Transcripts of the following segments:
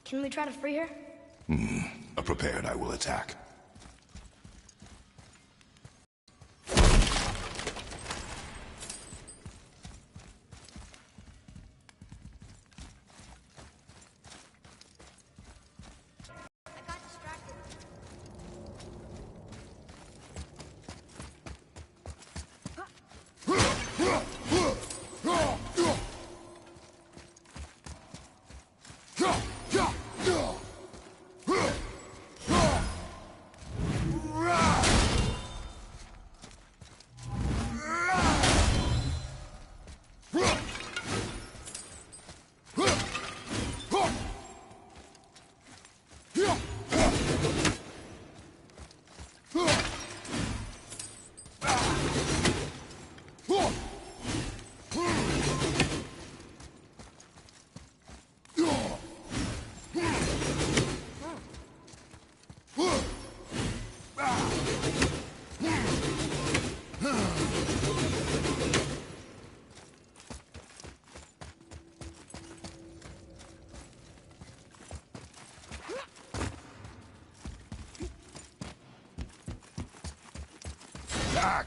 Can we try to free her? Prepared, I will attack. Back!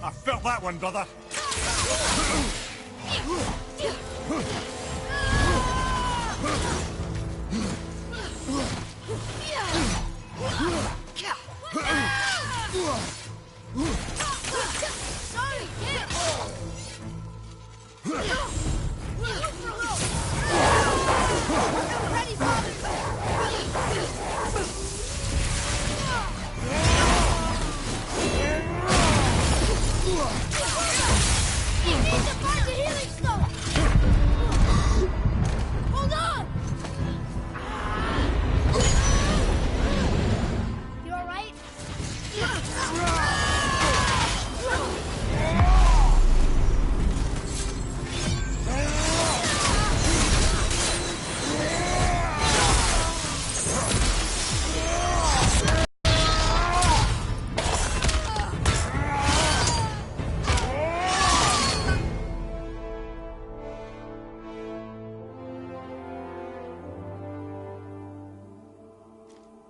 I felt that one, brother.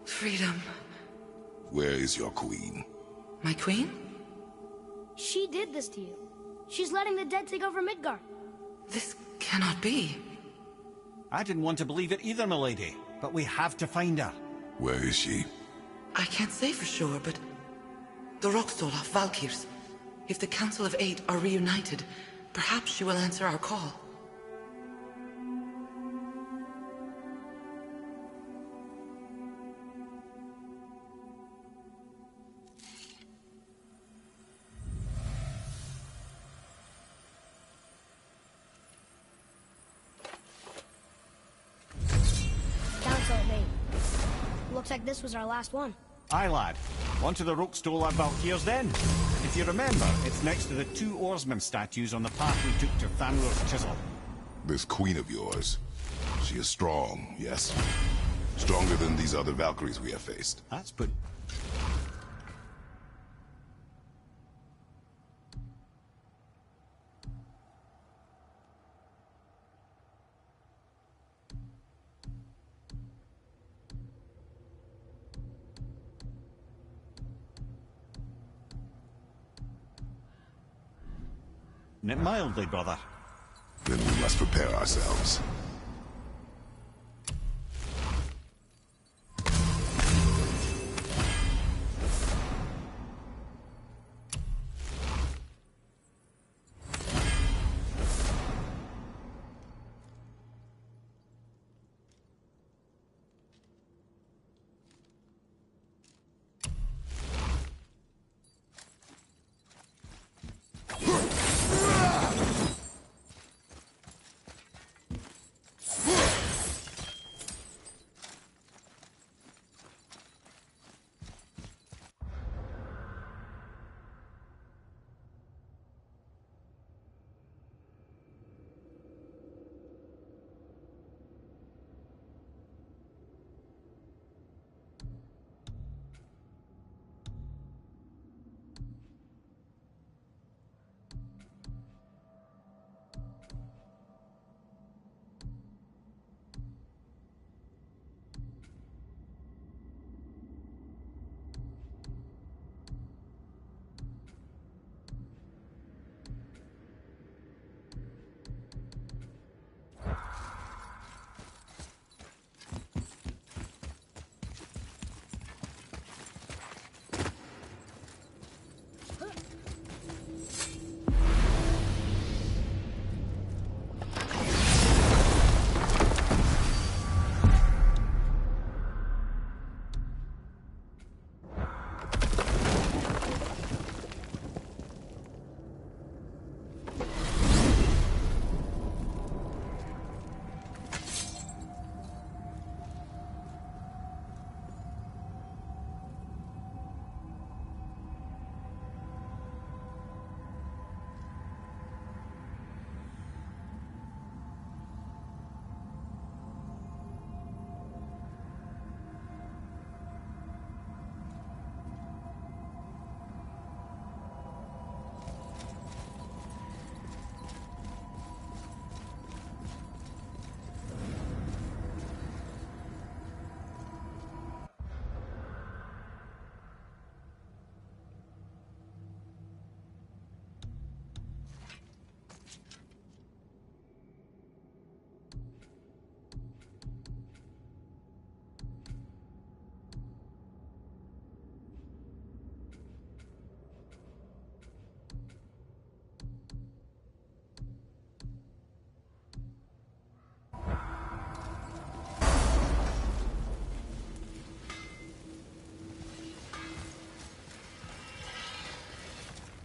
Freedom. Where is your queen? My queen? She did this to you. She's letting the dead take over Midgard. This cannot be. I didn't want to believe it either, milady. But we have to find her. Where is she? I can't say for sure, but the rock stole off Valkyrs. If the Council of Eight are reunited, perhaps she will answer our call. Council of Eight. Looks like this was our last one. Aye, lad. On to the rock stole our Valkyrs then. If you remember, it's next to the two oarsmen statues on the path we took to Thanur's chisel. This queen of yours. She is strong, yes? Stronger than these other Valkyries we have faced. That's but... Mildly, brother. Then we must prepare ourselves.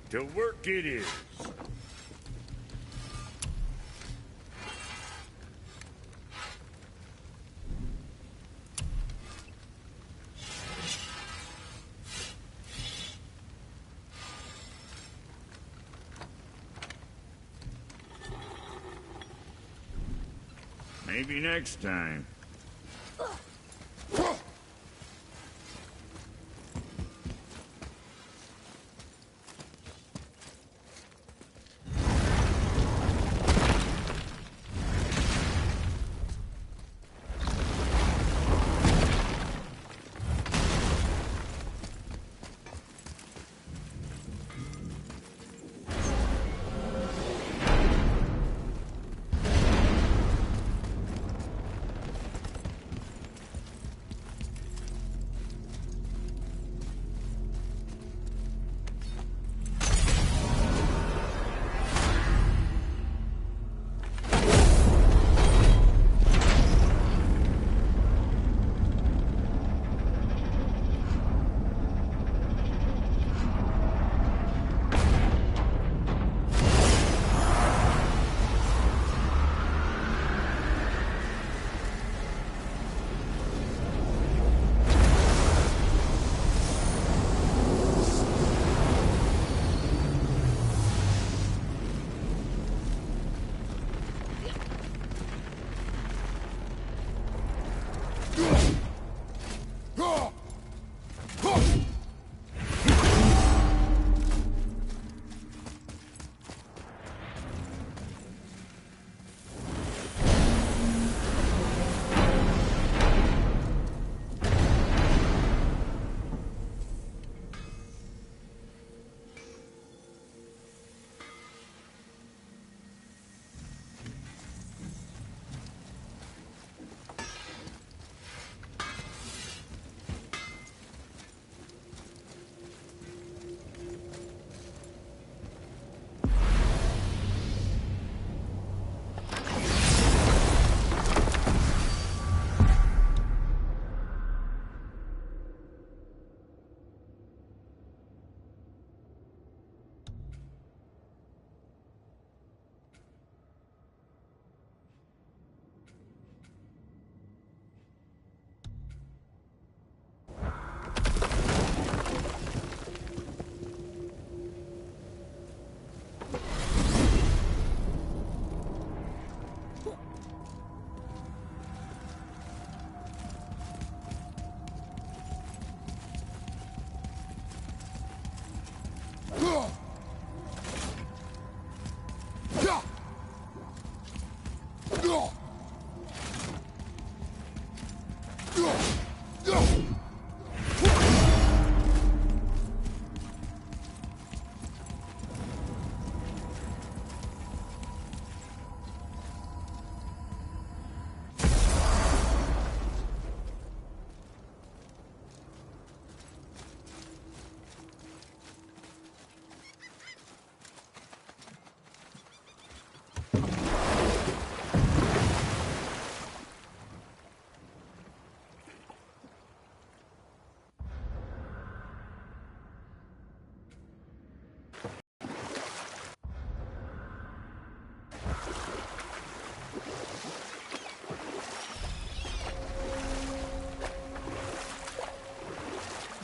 To work it is. Maybe next time.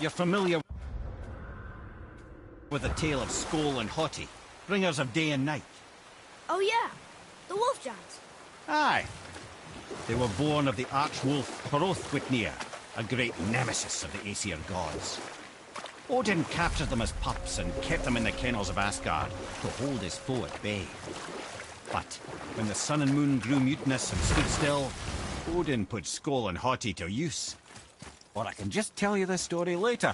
You're familiar with the tale of Skoll and Haughty, bringers of day and night? Oh yeah, the wolf giants. Aye. They were born of the arch-wolf Hrothwitnir, a great nemesis of the Aesir gods. Odin captured them as pups and kept them in the kennels of Asgard to hold his foe at bay. But when the sun and moon grew mutinous and stood still, Odin put Skoll and Haughty to use. Or I can just tell you the story later.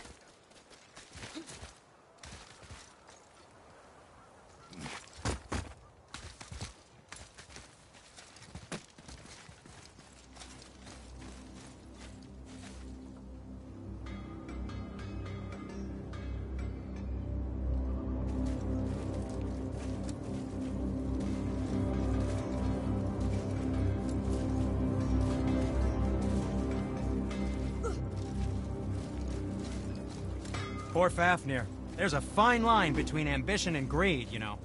Poor Fafnir. There's a fine line between ambition and greed, you know.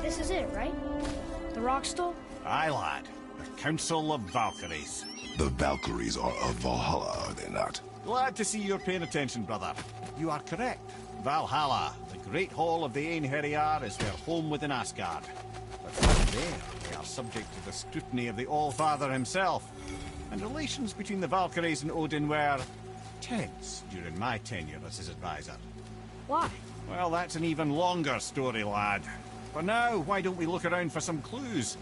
This is it, right? The rock stole? Aye, lad. The Council of Valkyries. The Valkyries are of Valhalla, are they not? Glad to see you're paying attention, brother. You are correct. Valhalla, the great hall of the Einherjar, is their home within Asgard. But from there, they are subject to the scrutiny of the All-Father himself. And relations between the Valkyries and Odin were tense during my tenure as his advisor. Why? Well, that's an even longer story, lad. For now, why don't we look around for some clues?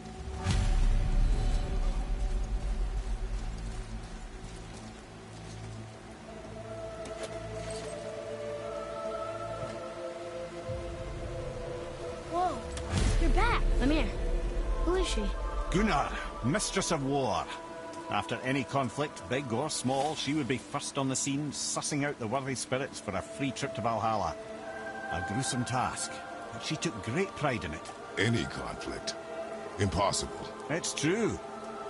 Whoa, you're back. Lemire. Who is she? Gunnar, Mistress of War. After any conflict, big or small, she would be first on the scene, sussing out the worthy spirits for a free trip to Valhalla. A gruesome task, but she took great pride in it. Any conflict. Impossible. It's true.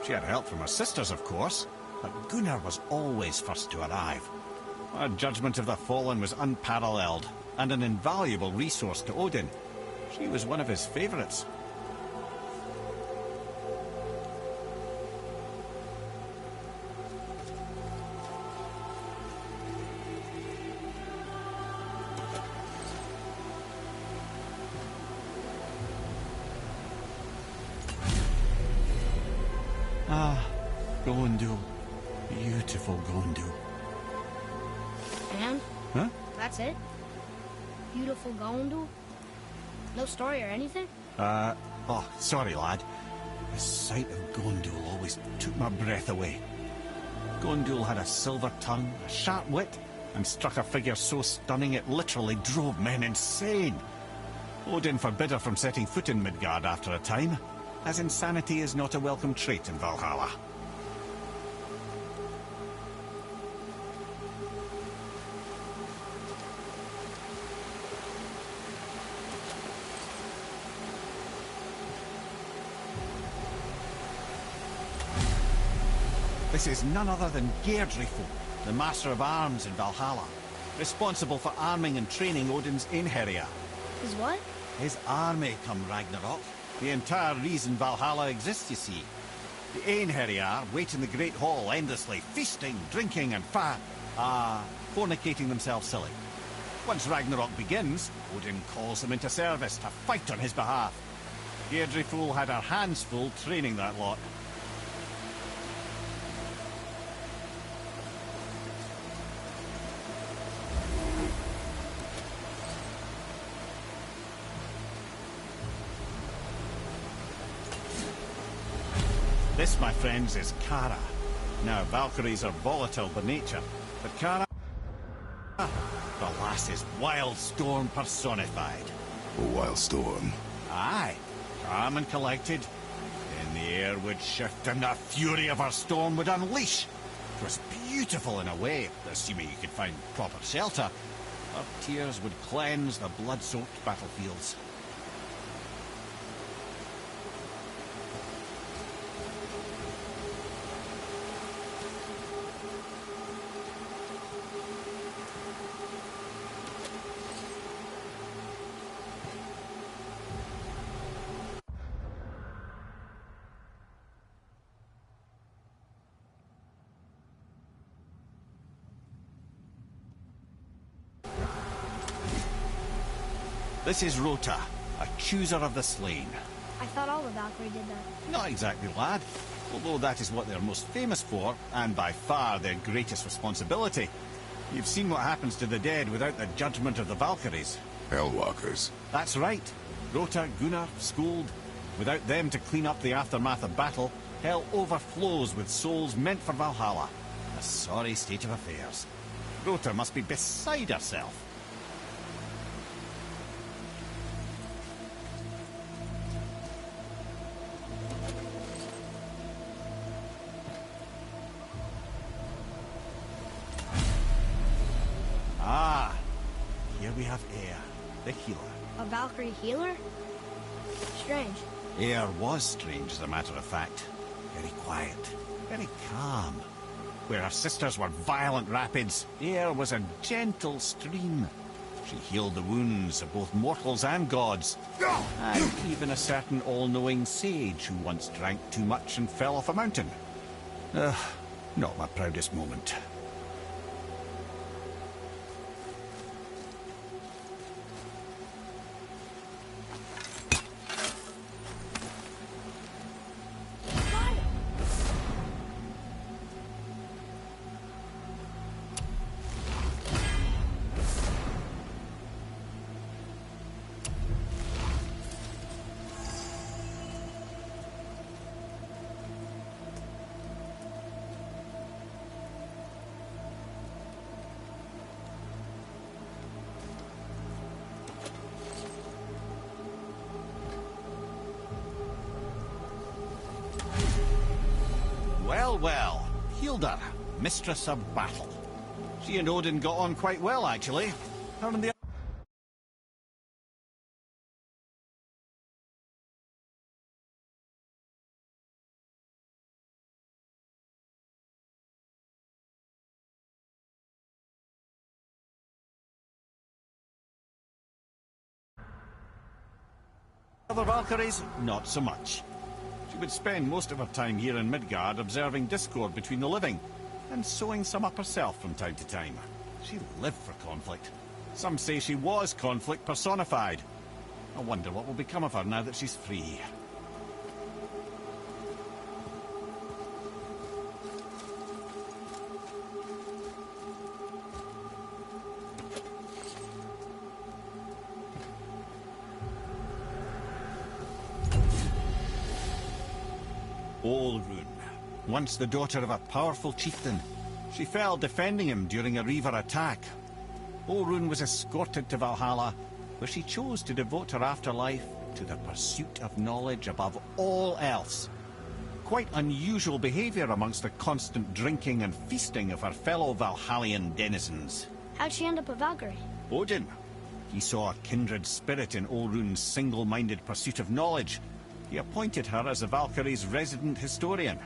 She had help from her sisters, of course, but Gunnar was always first to arrive. Her judgment of the fallen was unparalleled, and an invaluable resource to Odin. She was one of his favorites. Ah, Gondul. Beautiful Gondul. And? Huh? That's it? Beautiful Gondul? No story or anything? Oh, sorry, lad. The sight of Gondul always took my breath away. Gondul had a silver tongue, a sharp wit, and struck a figure so stunning it literally drove men insane. Odin forbid her from setting foot in Midgard after a time, as insanity is not a welcome trait in Valhalla. This is none other than Geirdriful, the Master of Arms in Valhalla, responsible for arming and training Odin's Einherjar. Is what? His army come Ragnarok. The entire reason Valhalla exists, you see. The Einherjar wait in the Great Hall endlessly, feasting, drinking, and fornicating themselves silly. Once Ragnarok begins, Odin calls them into service to fight on his behalf. Geirdriful had her hands full training that lot. This, my friends, is Kara, Now, Valkyries are volatile by nature, but Kara, the lass is Wild Storm personified. A wild storm. Aye, calm and collected. Then the air would shift and the fury of her storm would unleash. It was beautiful in a way, assuming you could find proper shelter. Her tears would cleanse the blood-soaked battlefields. This is Rota, a chooser of the slain. I thought all the Valkyrie did that. Not exactly, lad. Although that is what they're most famous for, and by far their greatest responsibility. You've seen what happens to the dead without the judgment of the Valkyries. Hellwalkers. That's right. Rota, Gunnar, Skuld. Without them to clean up the aftermath of battle, hell overflows with souls meant for Valhalla. A sorry state of affairs. Rota must be beside herself. Ah, here we have Air, the healer. A Valkyrie healer? Strange. Air was strange, as a matter of fact. Very quiet, very calm. Where her sisters were violent rapids, Air was a gentle stream. She healed the wounds of both mortals and gods. And even a certain all-knowing sage who once drank too much and fell off a mountain. Not my proudest moment. Well, Hilda, mistress of battle. She and Odin got on quite well, actually. Her and the other Valkyries, not so much. She would spend most of her time here in Midgard observing discord between the living, and sewing some up herself from time to time. She lived for conflict. Some say she was conflict personified. I wonder what will become of her now that she's free. Olrun, once the daughter of a powerful chieftain. She fell defending him during a Reaver attack. Olrun was escorted to Valhalla, where she chose to devote her afterlife to the pursuit of knowledge above all else. Quite unusual behavior amongst the constant drinking and feasting of her fellow Valhallian denizens. How'd she end up a Valkyrie? Odin. He saw a kindred spirit in Olrun's single-minded pursuit of knowledge. He appointed her as the Valkyrie's resident historian.